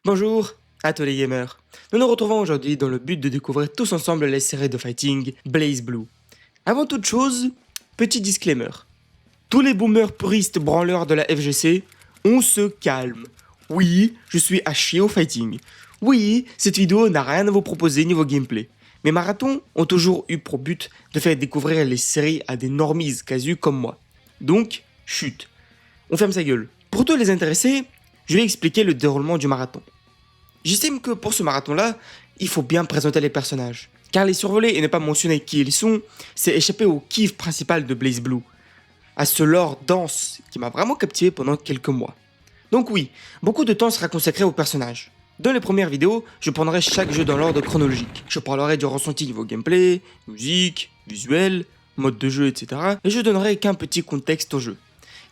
Bonjour à tous les gamers. Nous nous retrouvons aujourd'hui dans le but de découvrir tous ensemble les séries de fighting BlazBlue. Avant toute chose, petit disclaimer. Tous les boomers puristes branleurs de la FGC, on se calme. Oui, je suis à chier au fighting. Oui, cette vidéo n'a rien à vous proposer niveau gameplay. Mes marathons ont toujours eu pour but de faire découvrir les séries à des normies casus comme moi. Donc, chut. On ferme sa gueule. Pour tous les intéressés, je vais expliquer le déroulement du marathon. J'estime que pour ce marathon-là, il faut bien présenter les personnages. Car les survoler et ne pas mentionner qui ils sont, c'est échapper au kiff principal de BlazBlue. À ce lore dense qui m'a vraiment captivé pendant quelques mois. Donc oui, beaucoup de temps sera consacré aux personnages. Dans les premières vidéos, je prendrai chaque jeu dans l'ordre chronologique. Je parlerai du ressenti niveau gameplay, musique, visuel, mode de jeu, etc. Et je donnerai qu'un petit contexte au jeu.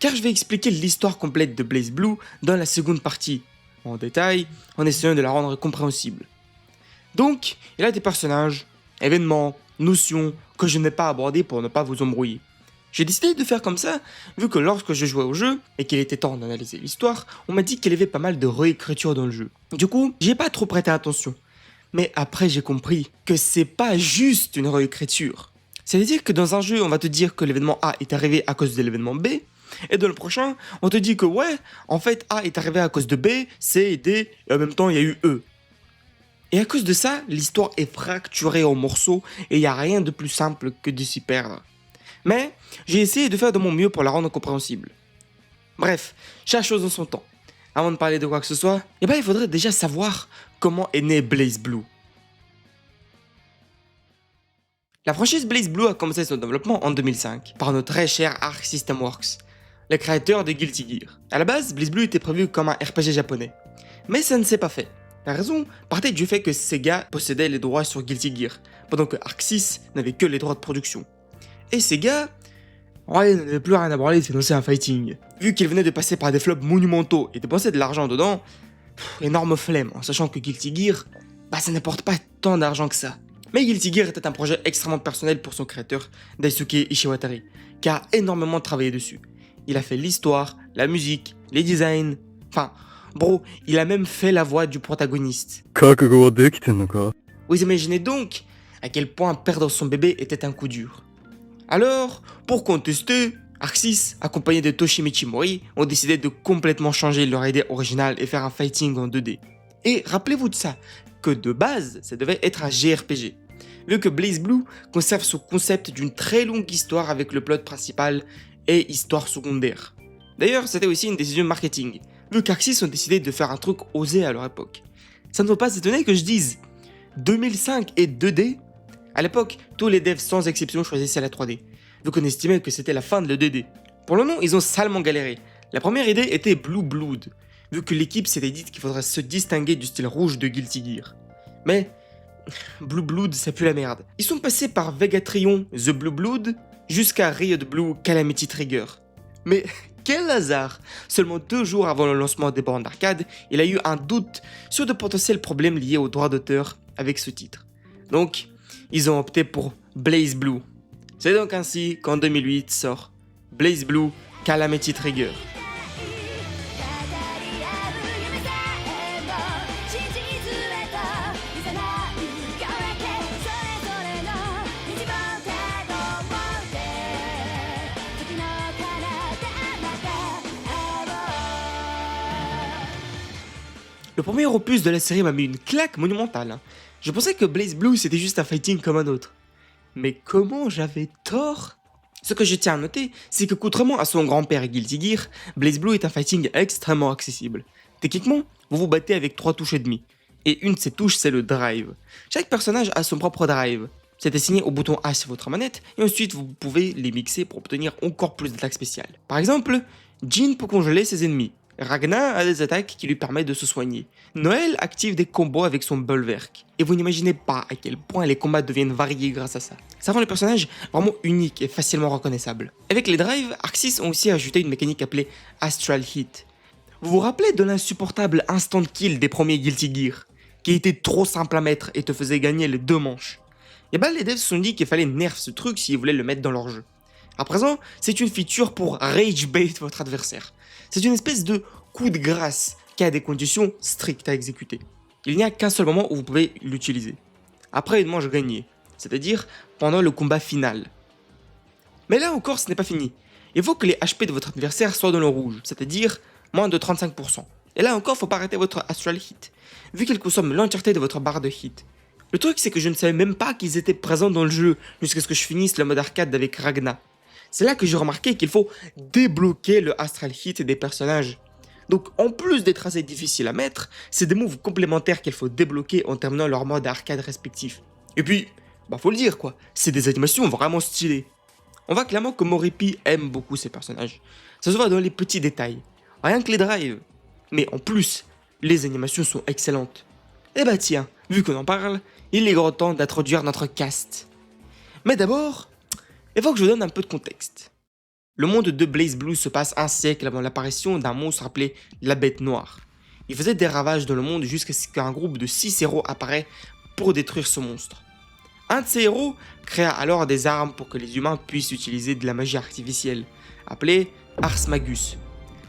Car je vais expliquer l'histoire complète de BlazBlue dans la seconde partie, en détail, en essayant de la rendre compréhensible. Donc, il y a des personnages, événements, notions que je n'ai pas abordés pour ne pas vous embrouiller. J'ai décidé de faire comme ça, vu que lorsque je jouais au jeu, et qu'il était temps d'analyser l'histoire, on m'a dit qu'il y avait pas mal de réécriture dans le jeu. Du coup, j'y ai pas trop prêté attention. Mais après j'ai compris que c'est pas juste une réécriture. C'est-à-dire que dans un jeu, on va te dire que l'événement A est arrivé à cause de l'événement B, et dans le prochain, on te dit que ouais, en fait A est arrivé à cause de B, C et D, et en même temps il y a eu E. Et à cause de ça, l'histoire est fracturée en morceaux, et il n'y a rien de plus simple que de s'y perdre. Mais j'ai essayé de faire de mon mieux pour la rendre compréhensible. Bref, chaque chose en son temps. Avant de parler de quoi que ce soit, il faudrait déjà savoir comment est né BlazBlue. La franchise BlazBlue a commencé son développement en 2005 par notre très cher Arc System Works, le créateur de Guilty Gear. A la base, BlazBlue était prévu comme un RPG japonais, mais ça ne s'est pas fait. La raison partait du fait que Sega possédait les droits sur Guilty Gear, pendant que Arc 6 n'avait que les droits de production. Et Sega, ouais, n'avait plus rien à branler de financer un fighting. Vu qu'il venait de passer par des flops monumentaux et dépenser de l'argent dedans, énorme flemme, en sachant que Guilty Gear, ça n'apporte pas tant d'argent que ça. Mais Guilty Gear était un projet extrêmement personnel pour son créateur, Daisuke Ishiwatari, qui a énormément travaillé dessus. Il a fait l'histoire, la musique, les designs, bro, il a même fait la voix du protagoniste. 覚悟はできてんのか？ Vous imaginez donc à quel point perdre son bébé était un coup dur. Alors, pour contester, Arc 6, accompagné de Toshimichi Mori, ont décidé de complètement changer leur idée originale et faire un fighting en 2D. Et rappelez-vous de ça, que de base, ça devait être un JRPG. Vu que BlazBlue conserve ce concept d'une très longue histoire avec le plot principal et histoire secondaire. D'ailleurs, c'était aussi une décision marketing, vu qu'Arc 6 ont décidé de faire un truc osé à leur époque. Ça ne faut pas s'étonner que je dise 2005 et 2D. À l'époque, tous les devs sans exception choisissaient la 3D, vu qu'on estimait que c'était la fin de le 2D. Pour le nom, ils ont salement galéré. La première idée était Blue Blood, vu que l'équipe s'était dit qu'il faudrait se distinguer du style rouge de Guilty Gear. Mais Blue Blood, c'est plus la merde. Ils sont passés par Vegatrion, The Blue Blood, jusqu'à Riot Blue, Calamity Trigger. Mais quel hasard! Seulement 2 jours avant le lancement des bornes d'arcade, il a eu un doute sur de potentiels problèmes liés aux droits d'auteur avec ce titre. Donc, ils ont opté pour BlazBlue. C'est donc ainsi qu'en 2008 sort BlazBlue Calamity Trigger. Le premier opus de la série m'a mis une claque monumentale. Je pensais que BlazBlue c'était juste un fighting comme un autre. Mais comment j'avais tort? Ce que je tiens à noter, c'est que contrairement à son grand-père Guilty Gear, BlazBlue est un fighting extrêmement accessible. Techniquement, vous vous battez avec 3 touches et demie. Et une de ces touches, c'est le drive. Chaque personnage a son propre drive. C'est assigné au bouton A sur votre manette, et ensuite vous pouvez les mixer pour obtenir encore plus d'attaques spéciales. Par exemple, Jin peut congeler ses ennemis. Ragna a des attaques qui lui permettent de se soigner. Noël active des combos avec son Bulwark. Et vous n'imaginez pas à quel point les combats deviennent variés grâce à ça. Ça rend le personnage vraiment unique et facilement reconnaissable. Avec les drives, Arc 6 ont aussi ajouté une mécanique appelée Astral Hit. Vous vous rappelez de l'insupportable instant kill des premiers Guilty Gear, qui était trop simple à mettre et te faisait gagner les 2 manches? Et les devs se sont dit qu'il fallait nerf ce truc s'ils voulaient le mettre dans leur jeu. À présent, c'est une feature pour rage bait votre adversaire. C'est une espèce de coup de grâce qui a des conditions strictes à exécuter. Il n'y a qu'un seul moment où vous pouvez l'utiliser. Après une manche gagnée, c'est-à-dire pendant le combat final. Mais là encore, ce n'est pas fini. Il faut que les HP de votre adversaire soient dans le rouge, c'est-à-dire moins de 35%. Et là encore, faut pas arrêter votre Astral Hit, vu qu'il consomme l'entièreté de votre barre de hit. Le truc, c'est que je ne savais même pas qu'ils étaient présents dans le jeu, jusqu'à ce que je finisse le mode arcade avec Ragna. C'est là que j'ai remarqué qu'il faut débloquer le Astral Hit des personnages. Donc en plus d'être assez difficile à mettre, c'est des moves complémentaires qu'il faut débloquer en terminant leur mode arcade respectif. Et puis, faut le dire quoi, c'est des animations vraiment stylées. On voit clairement que Moripi aime beaucoup ses personnages. Ça se voit dans les petits détails. Rien que les drives. Mais en plus, les animations sont excellentes. Et tiens, vu qu'on en parle, il est grand temps d'introduire notre cast. Mais d'abord, il faut que je vous donne un peu de contexte. Le monde de BlazBlue se passe un siècle avant l'apparition d'un monstre appelé la Bête Noire. Il faisait des ravages dans le monde jusqu'à ce qu'un groupe de 6 héros apparaît pour détruire ce monstre. Un de ces héros créa alors des armes pour que les humains puissent utiliser de la magie artificielle, appelée Ars Magus.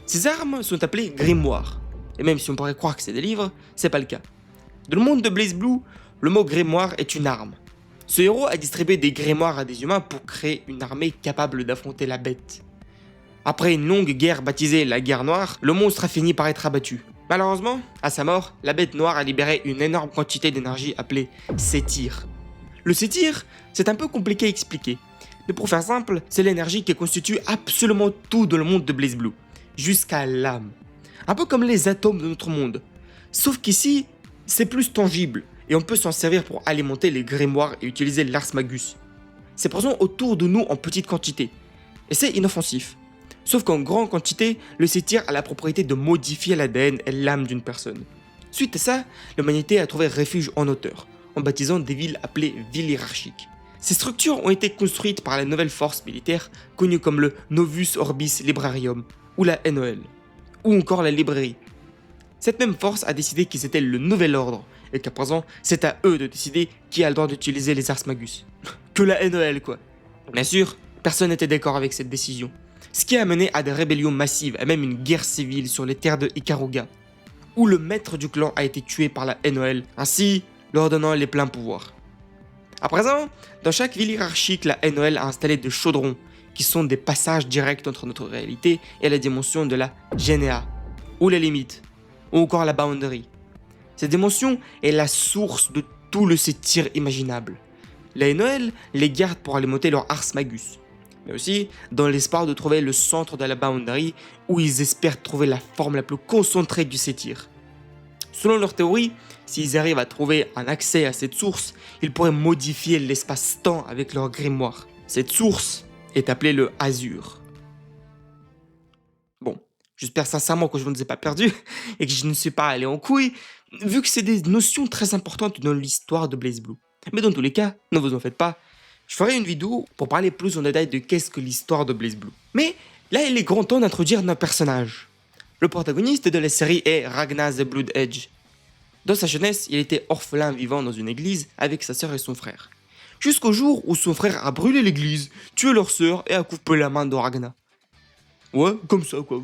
Ces armes sont appelées grimoires, et même si on pourrait croire que c'est des livres, c'est pas le cas. Dans le monde de BlazBlue, le mot grimoire est une arme. Ce héros a distribué des grimoires à des humains pour créer une armée capable d'affronter la bête. Après une longue guerre baptisée la guerre noire, le monstre a fini par être abattu. Malheureusement, à sa mort, la bête noire a libéré une énorme quantité d'énergie appelée Sétyr. Le Sétyr, c'est un peu compliqué à expliquer, mais pour faire simple, c'est l'énergie qui constitue absolument tout dans le monde de BlazBlue, jusqu'à l'âme. Un peu comme les atomes de notre monde. Sauf qu'ici, c'est plus tangible, et on peut s'en servir pour alimenter les grimoires et utiliser l'Ars Magus. C'est présent autour de nous en petite quantité, et c'est inoffensif. Sauf qu'en grande quantité, le Sétyr a la propriété de modifier l'ADN et l'âme d'une personne. Suite à ça, l'humanité a trouvé refuge en hauteur, en baptisant des villes appelées villes hiérarchiques. Ces structures ont été construites par la nouvelle force militaire connue comme le Novus Orbis Librarium, ou la NOL, ou encore la librairie. Cette même force a décidé qu'ils étaient le nouvel ordre, et qu'à présent, c'est à eux de décider qui a le droit d'utiliser les Ars Magus. Que la NOL quoi. Bien sûr, personne n'était d'accord avec cette décision, ce qui a mené à des rébellions massives et même une guerre civile sur les terres de Ikaruga, où le maître du clan a été tué par la NOL, ainsi leur donnant les pleins pouvoirs. À présent, dans chaque ville hiérarchique, la NOL a installé des chaudrons, qui sont des passages directs entre notre réalité et la dimension de la GNA, ou les limites, ou encore la boundary. Cette dimension est la source de tout le Sétyr imaginable. La NOL les garde pour alimenter leur Ars Magus, mais aussi dans l'espoir de trouver le centre de la boundary où ils espèrent trouver la forme la plus concentrée du Sétyr. Selon leur théorie, s'ils arrivent à trouver un accès à cette source, ils pourraient modifier l'espace-temps avec leur grimoire. Cette source est appelée le Azur. Bon, j'espère sincèrement que je ne vous ai pas perdu et que je ne suis pas allé en couille, vu que c'est des notions très importantes dans l'histoire de BlazBlue. Mais dans tous les cas, ne vous en faites pas, je ferai une vidéo pour parler plus en détail de qu'est-ce que l'histoire de BlazBlue. Mais là, il est grand temps d'introduire nos personnages. Le protagoniste de la série est Ragna the Blood Edge. Dans sa jeunesse, il était orphelin vivant dans une église avec sa sœur et son frère. Jusqu'au jour où son frère a brûlé l'église, tué leur sœur et a coupé la main de Ragna. Ouais, comme ça quoi.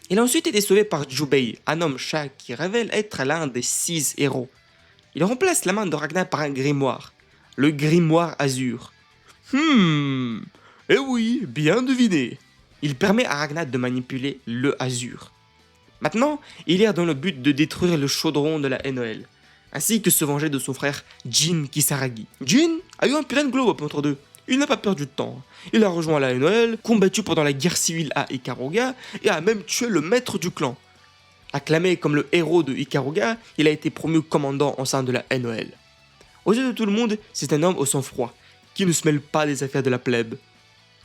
Il a ensuite été sauvé par Jubei, un homme chat qui révèle être l'un des 6 héros. Il remplace la main de Ragna par un grimoire, le grimoire Azur. Eh oui, bien deviné. Il permet à Ragna de manipuler le Azur. Maintenant, il est dans le but de détruire le chaudron de la NOL, ainsi que se venger de son frère Jin Kisaragi. Jin a eu un putain de glow-up entre deux. Il n'a pas perdu de temps. Il a rejoint la NOL, combattu pendant la guerre civile à Ikaruga et a même tué le maître du clan. Acclamé comme le héros de Ikaruga, il a été promu commandant au sein de la NOL. Aux yeux de tout le monde, c'est un homme au sang-froid, qui ne se mêle pas des affaires de la plèbe.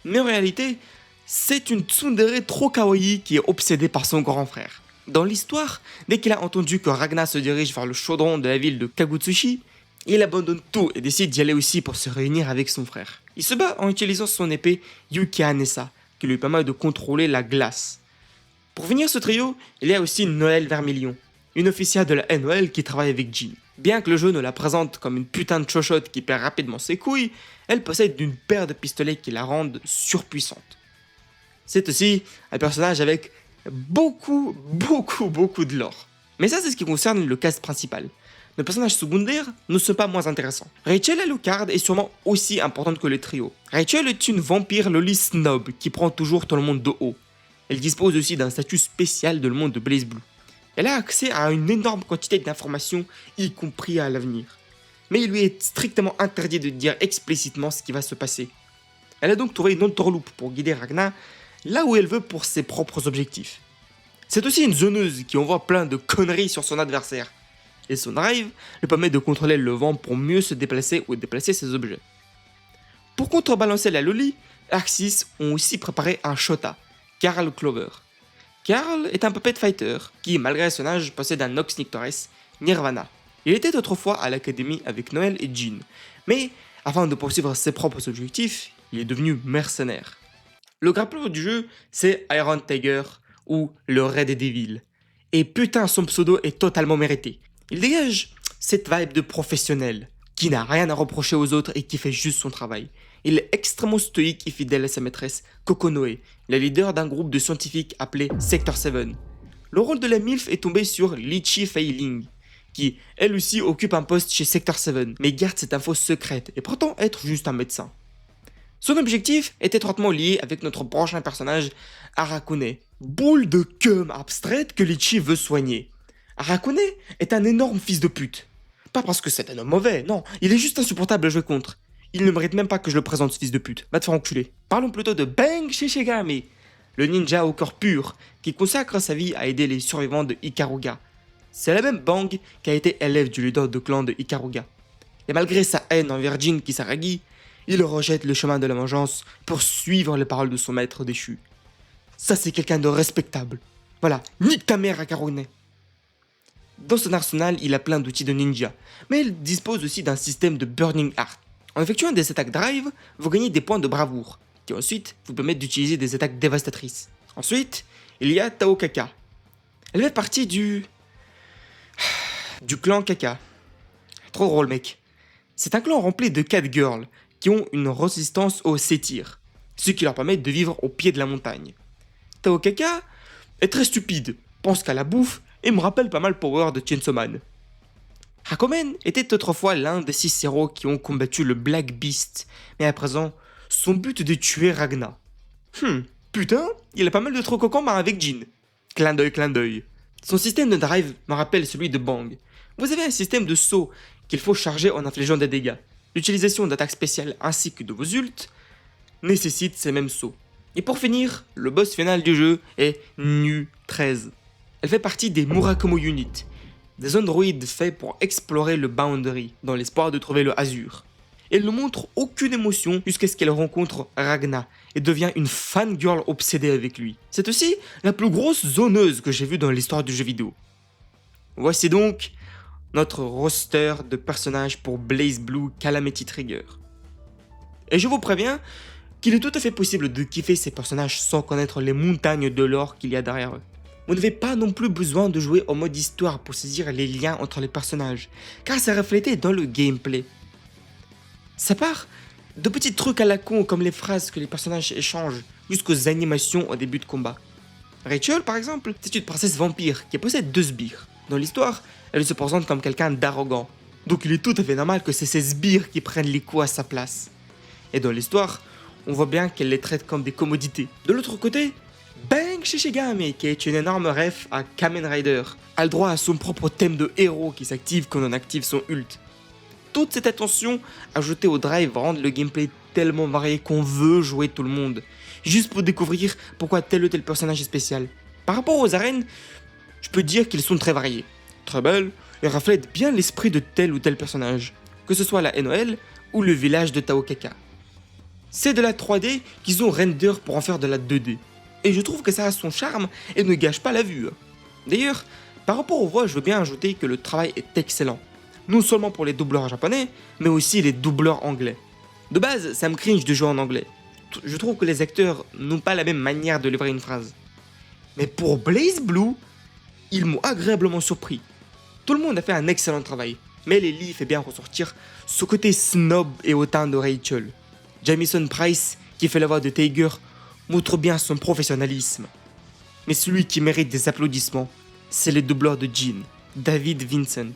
Mais en réalité, c'est une tsundere trop kawaii qui est obsédée par son grand frère. Dans l'histoire, dès qu'il a entendu que Ragna se dirige vers le chaudron de la ville de Kagutsushi, il abandonne tout et décide d'y aller aussi pour se réunir avec son frère. Il se bat en utilisant son épée Yuki Anessa, qui lui permet de contrôler la glace. Pour finir ce trio, il y a aussi Noël Vermilion, une officière de la NOL qui travaille avec Jin. Bien que le jeu ne la présente comme une putain de chochotte qui perd rapidement ses couilles, elle possède une paire de pistolets qui la rendent surpuissante. C'est aussi un personnage avec beaucoup de lore. Mais ça, c'est ce qui concerne le cast principal. Nos personnages secondaires ne sont pas moins intéressants. Rachel Alucard est sûrement aussi importante que le trio. Rachel est une vampire loli snob qui prend toujours tout le monde de haut. Elle dispose aussi d'un statut spécial dans le monde de BlazBlue. Elle a accès à une énorme quantité d'informations, y compris à l'avenir. Mais il lui est strictement interdit de dire explicitement ce qui va se passer. Elle a donc trouvé une entourloupe pour guider Ragna là où elle veut pour ses propres objectifs. C'est aussi une zoneuse qui envoie plein de conneries sur son adversaire. Et son drive lui permet de contrôler le vent pour mieux se déplacer ou déplacer ses objets. Pour contrebalancer la Loli, Arxis ont aussi préparé un Shota, Carl Clover. Carl est un puppet fighter qui, malgré son âge, possède un Nox Nictores, Nirvana. Il était autrefois à l'académie avec Noël et Jean, mais afin de poursuivre ses propres objectifs, il est devenu mercenaire. Le grappleur du jeu, c'est Iron Tiger ou le Red Devil. Et putain, son pseudo est totalement mérité. Il dégage cette vibe de professionnel, qui n'a rien à reprocher aux autres et qui fait juste son travail. Il est extrêmement stoïque et fidèle à sa maîtresse, Kokonoe, la leader d'un groupe de scientifiques appelé Sector 7. Le rôle de la MILF est tombé sur Lychee Fei-Ling, qui elle aussi occupe un poste chez Sector 7, mais garde cette info secrète et prétend être juste un médecin. Son objectif est étroitement lié avec notre prochain personnage, Arakune, boule de cum abstraite que Lychee veut soigner. Arakune est un énorme fils de pute. Pas parce que c'est un homme mauvais, non, il est juste insupportable à jouer contre. Il ne mérite même pas que je le présente, ce fils de pute. Va te faire enculer. Parlons plutôt de Bang Shishigami, le ninja au cœur pur, qui consacre sa vie à aider les survivants de Ikaruga. C'est la même Bang qui a été élève du leader de clan de Ikaruga. Et malgré sa haine envers Jin Kisaragi, il rejette le chemin de la vengeance pour suivre les paroles de son maître déchu. Ça, c'est quelqu'un de respectable. Voilà, nique ta mère, Arakune. Dans son arsenal, il a plein d'outils de ninja, mais il dispose aussi d'un système de Burning Heart. En effectuant des attaques drive, vous gagnez des points de bravoure, qui ensuite vous permettent d'utiliser des attaques dévastatrices. Ensuite, il y a Tao Kaka. Elle fait partie du clan Kaka. Trop drôle, mec. C'est un clan rempli de 4 girls qui ont une résistance au sétir, ce qui leur permet de vivre au pied de la montagne. Tao Kaka est très stupide, pense qu'à la bouffe et me rappelle pas mal Power de Chainsaw Man. Hakomen était autrefois l'un des 6 héros qui ont combattu le Black Beast, mais à présent, son but est de tuer Ragna. Putain, il a pas mal de trucs au combat avec Jin. Clin d'œil, clin d'œil. Son système de drive me rappelle celui de Bang. Vous avez un système de saut qu'il faut charger en infligeant des dégâts. L'utilisation d'attaques spéciales ainsi que de vos ults nécessite ces mêmes sauts. Et pour finir, le boss final du jeu est Nu 13. Elle fait partie des Murakumo Unit, des androïdes faits pour explorer le Boundary, dans l'espoir de trouver le Azur. Elle ne montre aucune émotion jusqu'à ce qu'elle rencontre Ragna et devient une fangirl obsédée avec lui. C'est aussi la plus grosse zoneuse que j'ai vue dans l'histoire du jeu vidéo. Voici donc notre roster de personnages pour BlazBlue Calamity Trigger. Et je vous préviens qu'il est tout à fait possible de kiffer ces personnages sans connaître les montagnes de l'or qu'il y a derrière eux. Vous n'avez pas non plus besoin de jouer en mode histoire pour saisir les liens entre les personnages, car c'est reflété dans le gameplay. Ça part de petits trucs à la con comme les phrases que les personnages échangent, jusqu'aux animations au début de combat. Rachel, par exemple, c'est une princesse vampire qui possède 2 sbires. Dans l'histoire, elle se présente comme quelqu'un d'arrogant, donc il est tout à fait normal que c'est ces sbires qui prennent les coups à sa place. Et dans l'histoire, on voit bien qu'elle les traite comme des commodités. De l'autre côté, Bang Shishigami, qui est une énorme ref à Kamen Rider, a le droit à son propre thème de héros qui s'active quand on active son ult. Toute cette attention ajoutée au drive rend le gameplay tellement varié qu'on veut jouer tout le monde, juste pour découvrir pourquoi tel ou tel personnage est spécial. Par rapport aux arènes, je peux dire qu'ils sont très variés, très belles et reflètent bien l'esprit de tel ou tel personnage, que ce soit la NOL ou le village de Tao Kaka. C'est de la 3D qu'ils ont render pour en faire de la 2D. Et je trouve que ça a son charme et ne gâche pas la vue. D'ailleurs, par rapport aux voix, je veux bien ajouter que le travail est excellent. Non seulement pour les doubleurs japonais, mais aussi les doubleurs anglais. De base, ça me cringe de jouer en anglais. Je trouve que les acteurs n'ont pas la même manière de livrer une phrase. Mais pour BlazBlue, ils m'ont agréablement surpris. Tout le monde a fait un excellent travail, mais Lily fait bien ressortir ce côté snob et hautain de Rachel. Jamison Price, qui fait la voix de Tiger, montre bien son professionnalisme. Mais celui qui mérite des applaudissements, c'est le doubleur de Jin, David Vincent.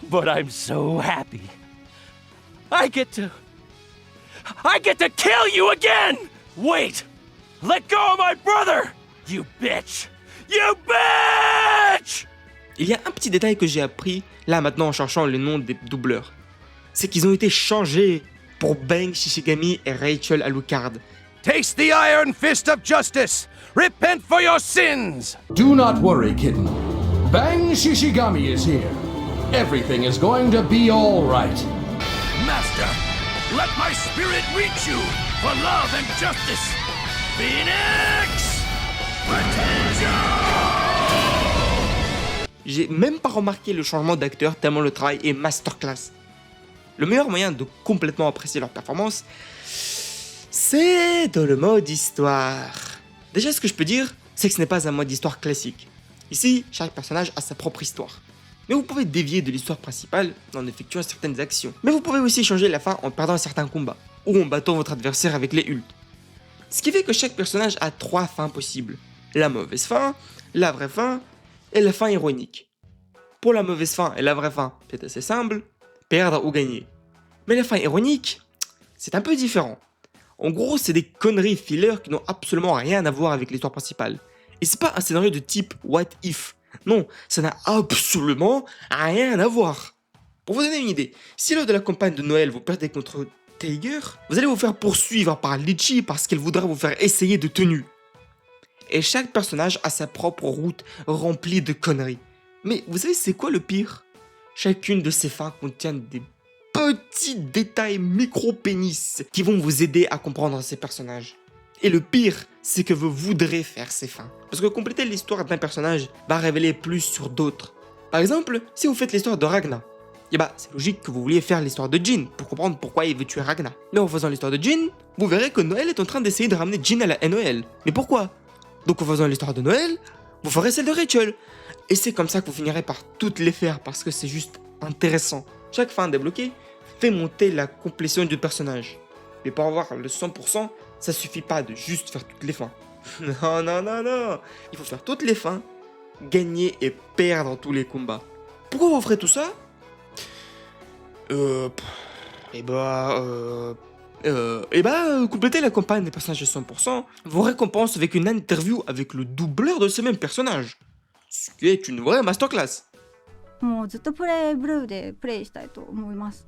But I'm so happy. I get to kill you again! Wait! Let go of my brother! You bitch! You bitch! Il y a un petit détail que j'ai appris là maintenant en cherchant le nom des doubleurs. C'est qu'ils ont été changés pour Bang Shishigami et Rachel Alucard. Taste the iron fist of justice! Repent for your sins! Do not worry, kitten. Bang Shishigami is here. Everything is going to be all right. Master, let my spirit reach you for love and justice! Phoenix! Attention! J'ai même pas remarqué le changement d'acteur tellement le travail est masterclass. Le meilleur moyen de complètement apprécier leur performance, c'est dans le mode histoire. Déjà, ce que je peux dire, c'est que ce n'est pas un mode histoire classique. Ici, chaque personnage a sa propre histoire. Mais vous pouvez dévier de l'histoire principale en effectuant certaines actions. Mais vous pouvez aussi changer la fin en perdant certains combats, ou en battant votre adversaire avec les ults. Ce qui fait que chaque personnage a 3 fins possibles. La mauvaise fin, la vraie fin, et la fin ironique. Pour la mauvaise fin et la vraie fin, c'est assez simple, perdre ou gagner. Mais la fin ironique, c'est un peu différent. En gros, c'est des conneries filler qui n'ont absolument rien à voir avec l'histoire principale. Et c'est pas un scénario de type What If. Non, ça n'a absolument rien à voir. Pour vous donner une idée, si lors de la campagne de Noël vous perdez contre Tiger, vous allez vous faire poursuivre par Litchi parce qu'elle voudra vous faire essayer de tenue. Et chaque personnage a sa propre route remplie de conneries. Mais vous savez c'est quoi le pire? Chacune de ces fins contient des petits détails micro-pénis qui vont vous aider à comprendre ces personnages. Et le pire, c'est que vous voudrez faire ces fins. Parce que compléter l'histoire d'un personnage va révéler plus sur d'autres. Par exemple, si vous faites l'histoire de Ragna, et bah c'est logique que vous vouliez faire l'histoire de Jin pour comprendre pourquoi il veut tuer Ragna. Mais en faisant l'histoire de Jin, vous verrez que Noël est en train d'essayer de ramener Jin à la Noël. Mais pourquoi? Donc en faisant l'histoire de Noël, vous ferez celle de Rachel. Et c'est comme ça que vous finirez par toutes les faire parce que c'est juste intéressant. Chaque fin débloquée fait monter la complétion du personnage. Mais pour avoir le 100%, ça suffit pas de juste faire toutes les fins. Non, non, non, non. Il faut faire toutes les fins, gagner et perdre tous les combats. Pourquoi vous ferez tout ça? Compléter la campagne des personnages de 100%, vous récompense avec une interview avec le doubleur de ce même personnage. Ce qui est une vraie masterclass. もうずっとプレイブルーでプレイしたいと思います。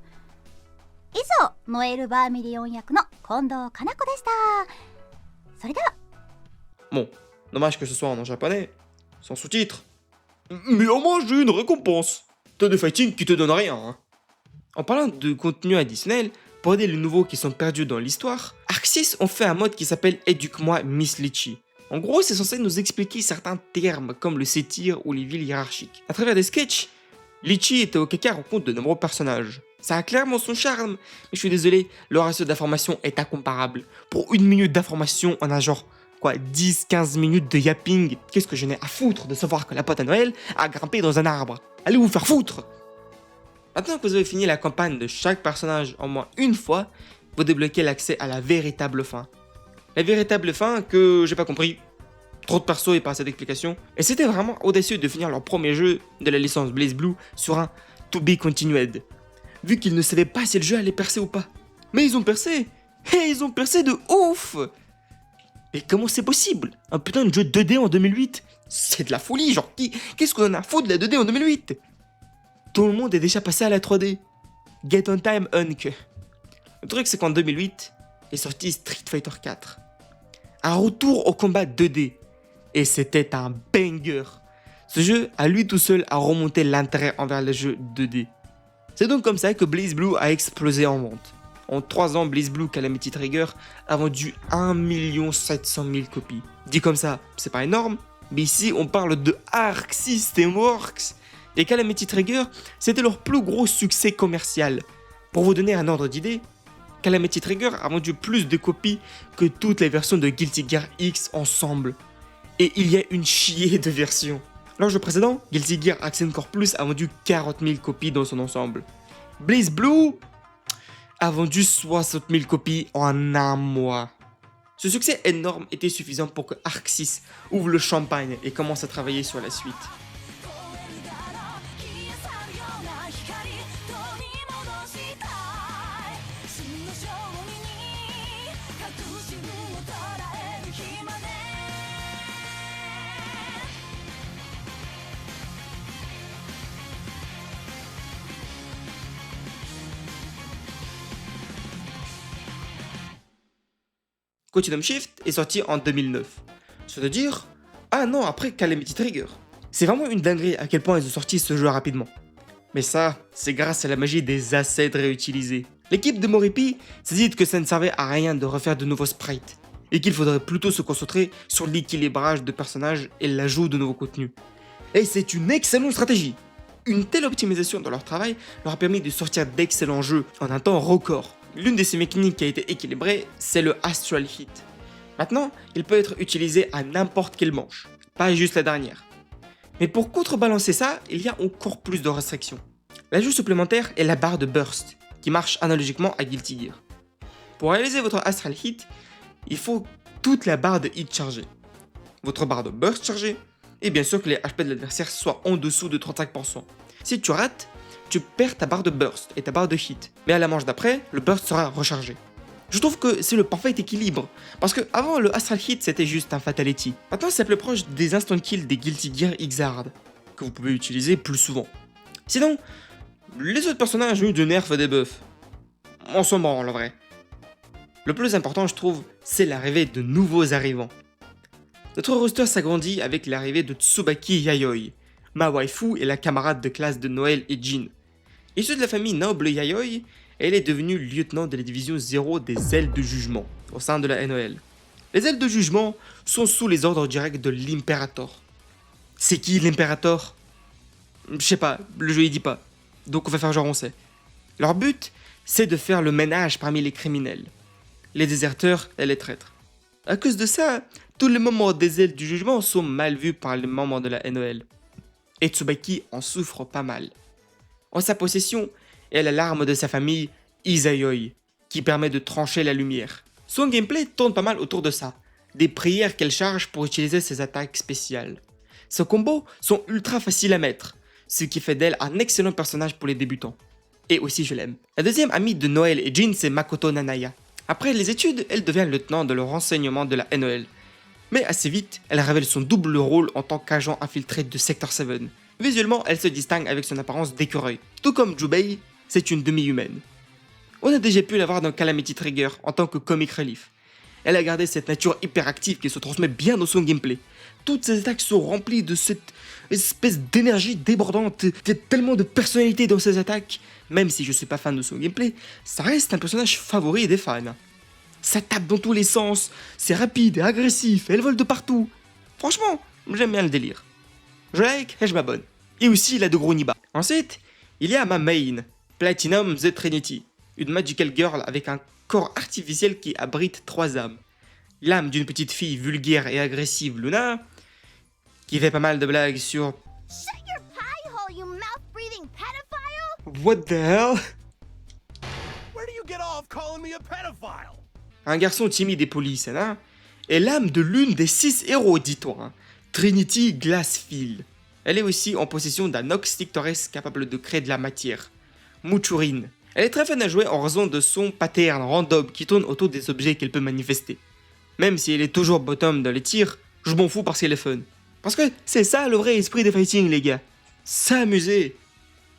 以上、ノエル・バーミリオン役の近藤かな子でした。それでは Bon, dommage que ce soit en japonais, sans sous-titres. Mais au moins j'ai une récompense. T'as des fighting qui te donnent rien. Hein. En parlant de contenu additionnel, pour aider les nouveaux qui sont perdus dans l'histoire, Arxis ont fait un mode qui s'appelle Éduque-moi Miss Litchi. En gros, c'est censé nous expliquer certains termes comme le sétir ou les villes hiérarchiques. À travers des sketchs, Litchi et Teokaka rencontrent de nombreux personnages. Ça a clairement son charme, mais je suis désolé, le ratio d'information est incomparable. Pour 1 minute d'information, on a genre 10-15 minutes de yapping. Qu'est-ce que je n'ai à foutre de savoir que la pote à Noël a grimpé dans un arbre? Allez vous faire foutre! Maintenant que vous avez fini la campagne de chaque personnage en moins une fois, vous débloquez l'accès à la véritable fin. La véritable fin que j'ai pas compris. Trop de persos et pas assez d'explications. Et c'était vraiment audacieux de finir leur premier jeu de la licence BlazBlue sur un To Be Continued. Vu qu'ils ne savaient pas si le jeu allait percer ou pas. Mais ils ont percé! Et ils ont percé de ouf! Et comment c'est possible? Un putain de jeu 2D en 2008? C'est de la folie, genre qu'est-ce qu'on en a à foutre de la 2D en 2008? Tout le monde est déjà passé à la 3D. Get on time, Hunk. Le truc c'est qu'en 2008 est sorti Street Fighter 4. Un retour au combat 2D. Et c'était un banger. Ce jeu, à lui tout seul, a remonté l'intérêt envers les jeux 2D. C'est donc comme ça que BlazBlue a explosé en vente. En 3 ans, BlazBlue Calamity Trigger a vendu 1 700 000 copies. Dit comme ça, c'est pas énorme, mais ici on parle de Arc System Works. Et Calamity Trigger, c'était leur plus gros succès commercial. Pour vous donner un ordre d'idée, Calamity Trigger a vendu plus de copies que toutes les versions de Guilty Gear X ensemble. Et il y a une chier de versions. Leur jeu précédent, Guilty Gear Accent Core Plus, a vendu 40 000 copies dans son ensemble. BlazBlue a vendu 60 000 copies en un mois. Ce succès énorme était suffisant pour que Arxis ouvre le champagne et commence à travailler sur la suite. Quantum Shift est sorti en 2009. C'est-à-dire un an après Calamity Trigger. C'est vraiment une dinguerie à quel point ils ont sorti ce jeu rapidement. Mais ça, c'est grâce à la magie des assets réutilisés. L'équipe de Moripi s'est dit que ça ne servait à rien de refaire de nouveaux sprites, et qu'il faudrait plutôt se concentrer sur l'équilibrage de personnages et l'ajout de nouveaux contenus. Et c'est une excellente stratégie. Une telle optimisation dans leur travail leur a permis de sortir d'excellents jeux en un temps record. L'une de ces mécaniques qui a été équilibrée, c'est le Astral Hit. Maintenant, il peut être utilisé à n'importe quelle manche, pas juste la dernière. Mais pour contrebalancer ça, il y a encore plus de restrictions. L'ajout supplémentaire est la barre de burst, qui marche analogiquement à Guilty Gear. Pour réaliser votre Astral Hit, il faut toute la barre de hit chargée, votre barre de burst chargée, et bien sûr que les HP de l'adversaire soient en dessous de 35%. Si tu rates, tu perds ta barre de burst et ta barre de hit, mais à la manche d'après, le burst sera rechargé. Je trouve que c'est le parfait équilibre, parce que avant le Astral Hit c'était juste un Fatality. Maintenant c'est plus proche des instant kills des Guilty Gear Xrd, que vous pouvez utiliser plus souvent. Sinon, les autres personnages ont eu du nerf et des buffs. On s'en branle en vrai. Le plus important je trouve, c'est l'arrivée de nouveaux arrivants. Notre roster s'agrandit avec l'arrivée de Tsubaki Yayoi, ma waifu et la camarade de classe de Noël et Jin. Issue de la famille noble Yayoi, elle est devenue lieutenant de la division 0 des ailes de jugement, au sein de la NOL. Les ailes de jugement sont sous les ordres directs de l'Imperator. C'est qui l'Imperator? Je sais pas, le jeu y dit pas, donc on va faire genre on sait. Leur but, c'est de faire le ménage parmi les criminels, les déserteurs et les traîtres. À cause de ça, tous les membres des ailes du jugement sont mal vus par les membres de la NOL. Et Tsubaki en souffre pas mal. En sa possession, elle a l'arme de sa famille, Izayoi, qui permet de trancher la lumière. Son gameplay tourne pas mal autour de ça, des prières qu'elle charge pour utiliser ses attaques spéciales. Ses combos sont ultra faciles à mettre, ce qui fait d'elle un excellent personnage pour les débutants. Et aussi je l'aime. La deuxième amie de Noël et Jin, c'est Makoto Nanaya. Après les études, elle devient lieutenant de le renseignement de la NOL. Mais assez vite, elle révèle son double rôle en tant qu'agent infiltré de Sector 7. Visuellement, elle se distingue avec son apparence d'écureuil. Tout comme Jubei, c'est une demi-humaine. On a déjà pu la voir dans Calamity Trigger en tant que comic relief. Elle a gardé cette nature hyperactive qui se transmet bien dans son gameplay. Toutes ses attaques sont remplies de cette espèce d'énergie débordante. Il y a tellement de personnalité dans ses attaques. Même si je suis pas fan de son gameplay, ça reste un personnage favori des fans. Ça tape dans tous les sens, c'est rapide et agressif, elle vole de partout. Franchement, j'aime bien le délire. Je like et je m'abonne. Et aussi il a de gros niba. Ensuite, il y a ma main, Platinum The Trinity, une magical girl avec un corps artificiel qui abrite 3 âmes. L'âme d'une petite fille vulgaire et agressive Luna, qui fait pas mal de blagues sur Shut your pie hole, you mouth-breathing pedophile! What the hell? Where do you get off calling me a pedophile? Un garçon timide et poli, c'est là, est l'âme de l'une des 6 héros, dis-toi, hein, Trinity Glassfield. Elle est aussi en possession d'un Nox Lictores capable de créer de la matière, Muchurine. Elle est très fun à jouer en raison de son pattern random qui tourne autour des objets qu'elle peut manifester. Même si elle est toujours bottom dans les tirs, je m'en fous parce qu'elle est fun. Parce que c'est ça le vrai esprit des fighting, les gars. S'amuser.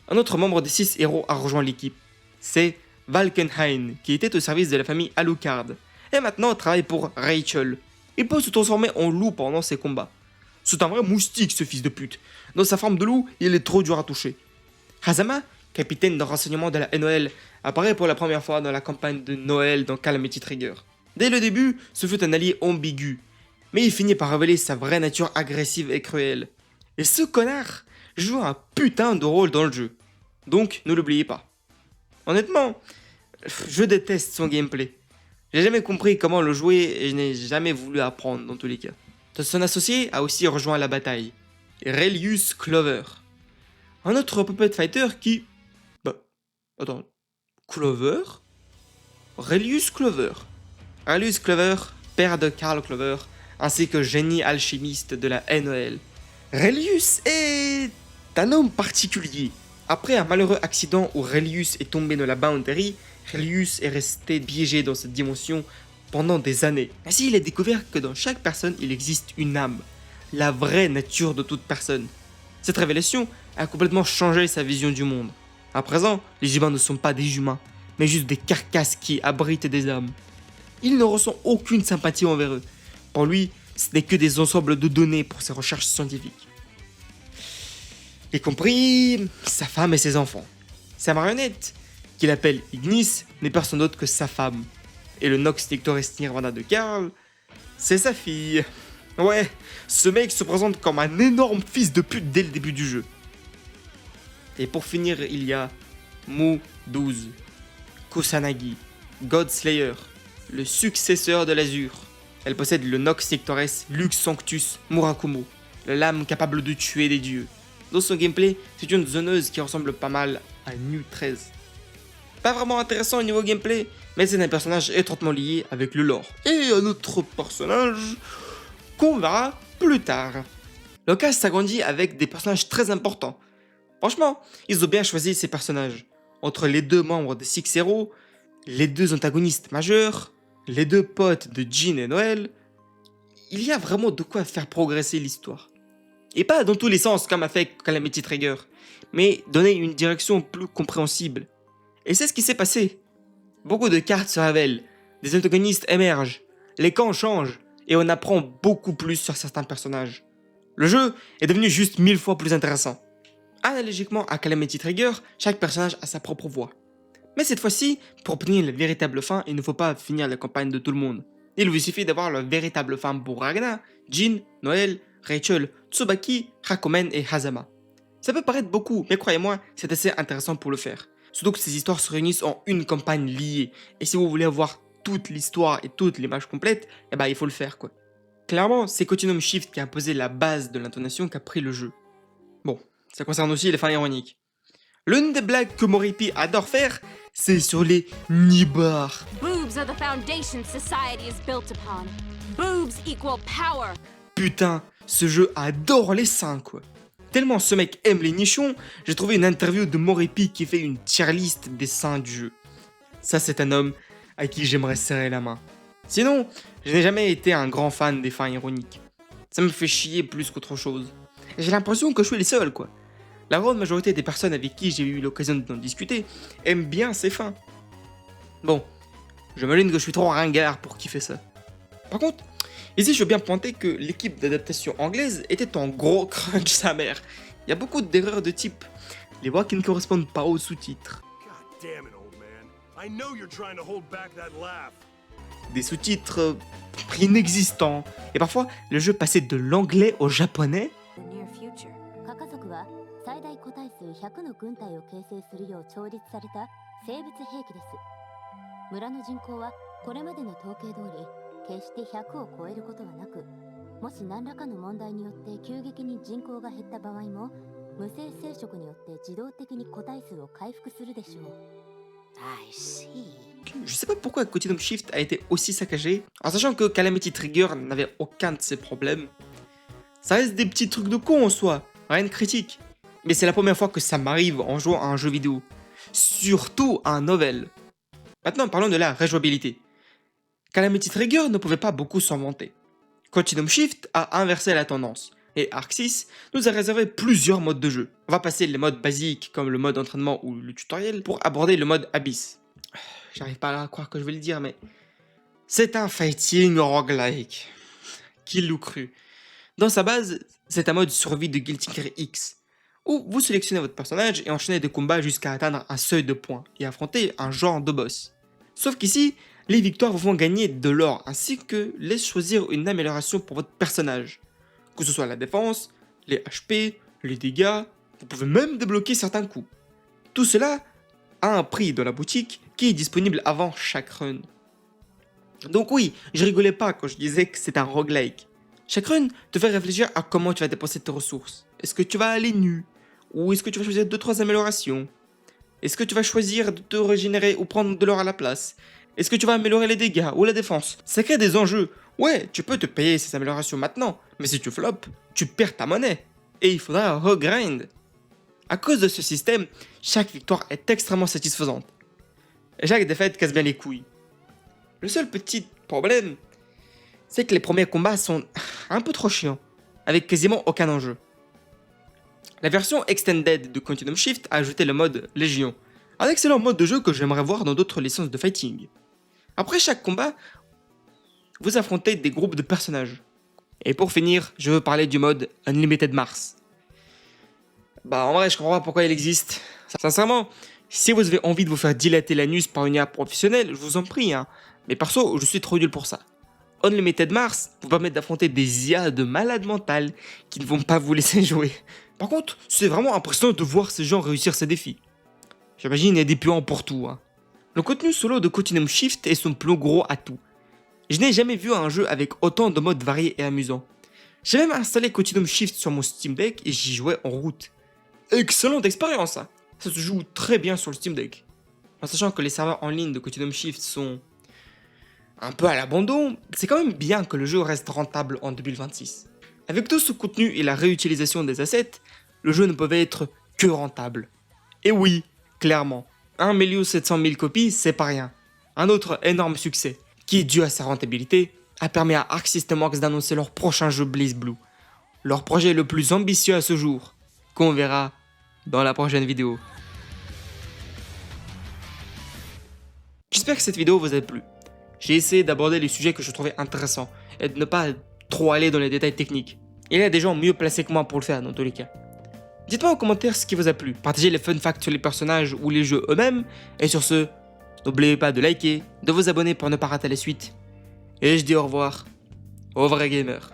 Un autre membre des 6 héros a rejoint l'équipe. C'est Valkenhayn, qui était au service de la famille Alucard, et maintenant travaille pour Rachel. Il peut se transformer en loup pendant ses combats. C'est un vrai moustique ce fils de pute. Dans sa forme de loup, il est trop dur à toucher. Hazama, capitaine de renseignement de la NOL, apparaît pour la première fois dans la campagne de Noël dans Calamity Trigger. Dès le début, ce fut un allié ambigu, mais il finit par révéler sa vraie nature agressive et cruelle. Et ce connard joue un putain de rôle dans le jeu. Donc ne l'oubliez pas. Honnêtement, je déteste son gameplay. J'ai jamais compris comment le jouer et je n'ai jamais voulu apprendre dans tous les cas. Son associé a aussi rejoint la bataille, Relius Clover. Un autre puppet fighter qui... Clover? Relius Clover. Relius Clover, père de Carl Clover, ainsi que génie alchimiste de la NOL. Relius est un homme particulier. Après un malheureux accident où Relius est tombé dans la Boundary, Relius est resté piégé dans cette dimension pendant des années. Ainsi, il a découvert que dans chaque personne, il existe une âme, la vraie nature de toute personne. Cette révélation a complètement changé sa vision du monde. À présent, les humains ne sont pas des humains, mais juste des carcasses qui abritent des âmes. il ne ressent aucune sympathie envers eux. Pour lui, ce n'est que des ensembles de données pour ses recherches scientifiques. Y compris sa femme et ses enfants. Sa marionnette, qu'il appelle Ignis, n'est personne d'autre que sa femme. Et le Nox Nictoris Nirvana de Karl, c'est sa fille. Ouais, ce mec se présente comme un énorme fils de pute dès le début du jeu. Et pour finir, il y a Mu 12, Kusanagi, Godslayer, le successeur de l'Azur. Elle possède le Nox Nictoris Lux Sanctus Murakumo, la lame capable de tuer des dieux. Dans son gameplay, c'est une zoneuse qui ressemble pas mal à Nu 13. Pas vraiment intéressant au niveau gameplay, mais c'est un personnage étroitement lié avec le lore. Et un autre personnage qu'on verra plus tard. Le cast s'agrandit avec des personnages très importants. Franchement, ils ont bien choisi ces personnages. Entre les deux membres de Six Hero, les deux antagonistes majeurs, les deux potes de Jin et Noël, il y a vraiment de quoi faire progresser l'histoire. Et pas dans tous les sens comme a fait Calamity Trigger, mais donner une direction plus compréhensible. Et c'est ce qui s'est passé. Beaucoup de cartes se révèlent, des antagonistes émergent, les camps changent, et on apprend beaucoup plus sur certains personnages. Le jeu est devenu juste 1000 fois plus intéressant. Analogiquement à Calamity Trigger, chaque personnage a sa propre voix. Mais cette fois-ci, pour obtenir la véritable fin, il ne faut pas finir la campagne de tout le monde. Il vous suffit d'avoir la véritable fin pour Ragna, Jin, Noël, Rachel, Tsubaki, Hakomen et Hazama. Ça peut paraître beaucoup, mais croyez-moi, c'est assez intéressant pour le faire. Surtout que ces histoires se réunissent en une campagne liée. Et si vous voulez avoir toute l'histoire et toute l'image complète, eh ben il faut le faire quoi. Clairement, c'est Continuum Shift qui a posé la base de l'intonation qu'a pris le jeu. Bon, ça concerne aussi les fins ironiques. L'une des blagues que Moripi adore faire, c'est sur les nibards. Boobs are the foundation society is built upon. Boobs equal power. Putain, ce jeu adore les seins quoi. Tellement ce mec aime les nichons, j'ai trouvé une interview de Moripi qui fait une tier list des seins du jeu. Ça c'est un homme à qui j'aimerais serrer la main. Sinon, je n'ai jamais été un grand fan des fins ironiques. Ça me fait chier plus qu'autre chose. J'ai l'impression que je suis les seuls quoi. La grande majorité des personnes avec qui j'ai eu l'occasion d'en discuter aiment bien ces fins. Bon, je me lune que je suis trop ringard pour kiffer ça. Par contre, ici je veux bien pointer que l'équipe d'adaptation anglaise était en gros crunch sa mère. Il y a beaucoup d'erreurs de type les voix qui ne correspondent pas aux sous-titres. God damn it, old man. I know you're trying to hold back that laugh. Des sous-titres inexistants. Et parfois, le jeu passait de l'anglais au japonais. The near future. カカ族は最大個体数100の軍隊を形成するよう調律された生物兵器です。村の人口はこれまでの統計通り決して100を超えることはなく、もし何らかの問題によって急激に人口が減った場合も無性生殖によって自動的に個体数を回復するでしょう。I see. Je sais pas pourquoi Continuum Shift a été aussi saccagé, en sachant que Calamity Trigger n'avait aucun de ces problèmes. Ça reste des petits trucs de con en soi, rien de critique. Mais c'est la première fois que ça m'arrive en jouant à un jeu vidéo. Surtout à un novel. Maintenant parlons de la rejouabilité. Calamity Trigger ne pouvait pas beaucoup s'en vanter. Continuum Shift a inversé la tendance. Et Arc 6 nous a réservé plusieurs modes de jeu. On va passer les modes basiques comme le mode entraînement ou le tutoriel pour aborder le mode Abyss. J'arrive pas à croire que je vais le dire, mais c'est un fighting roguelike. Qui l'eût cru? Dans sa base, c'est un mode survie de Guilty Gear X, où vous sélectionnez votre personnage et enchaînez des combats jusqu'à atteindre un seuil de points et affronter un genre de boss. Sauf qu'ici, les victoires vous font gagner de l'or ainsi que laissent choisir une amélioration pour votre personnage. Que ce soit la défense, les HP, les dégâts, vous pouvez même débloquer certains coups. Tout cela a un prix dans la boutique qui est disponible avant chaque run. Donc oui, je rigolais pas quand je disais que c'est un roguelike. Chaque run te fait réfléchir à comment tu vas dépenser tes ressources. Est-ce que tu vas aller nu? Ou est-ce que tu vas choisir 2-3 améliorations? Est-ce que tu vas choisir de te régénérer ou prendre de l'or à la place? Est-ce que tu vas améliorer les dégâts ou la défense? Ça crée des enjeux. Ouais, tu peux te payer ces améliorations maintenant, mais si tu flops, tu perds ta monnaie. Et il faudra regrind. À cause de ce système, chaque victoire est extrêmement satisfaisante. Et chaque défaite casse bien les couilles. Le seul petit problème, c'est que les premiers combats sont un peu trop chiants, avec quasiment aucun enjeu. La version Extended de Continuum Shift a ajouté le mode Légion, un excellent mode de jeu que j'aimerais voir dans d'autres licences de fighting. Après chaque combat, vous affrontez des groupes de personnages. Et pour finir, je veux parler du mode Unlimited Mars. Bah en vrai, je comprends pas pourquoi il existe. Sincèrement, si vous avez envie de vous faire dilater l'anus par une IA professionnelle, je vous en prie, hein. Mais perso, je suis trop nul pour ça. Unlimited Mars vous permet d'affronter des IA de malades mentales qui ne vont pas vous laisser jouer. Par contre, c'est vraiment impressionnant de voir ces gens réussir ces défis. J'imagine il y a des puants pour tout, hein. Le contenu solo de Continuum Shift est son plus gros atout. Je n'ai jamais vu un jeu avec autant de modes variés et amusants. J'ai même installé Continuum Shift sur mon Steam Deck et j'y jouais en route. Excellente expérience, hein. Ça se joue très bien sur le Steam Deck. En sachant que les serveurs en ligne de Continuum Shift sont un peu à l'abandon, c'est quand même bien que le jeu reste rentable en 2026. Avec tout ce contenu et la réutilisation des assets, le jeu ne pouvait être que rentable. Et oui, clairement, 1 700 000 copies, c'est pas rien. Un autre énorme succès, qui dû à sa rentabilité, a permis à Arc System Works d'annoncer leur prochain jeu BlazBlue. Leur projet le plus ambitieux à ce jour, qu'on verra dans la prochaine vidéo. J'espère que cette vidéo vous a plu. J'ai essayé d'aborder les sujets que je trouvais intéressants et de ne pas trop aller dans les détails techniques. Il y a des gens mieux placés que moi pour le faire dans tous les cas. Dites-moi en commentaire ce qui vous a plu, partagez les fun facts sur les personnages ou les jeux eux-mêmes, et sur ce, n'oubliez pas de liker, de vous abonner pour ne pas rater la suite. Et je dis au revoir aux vrais gamers.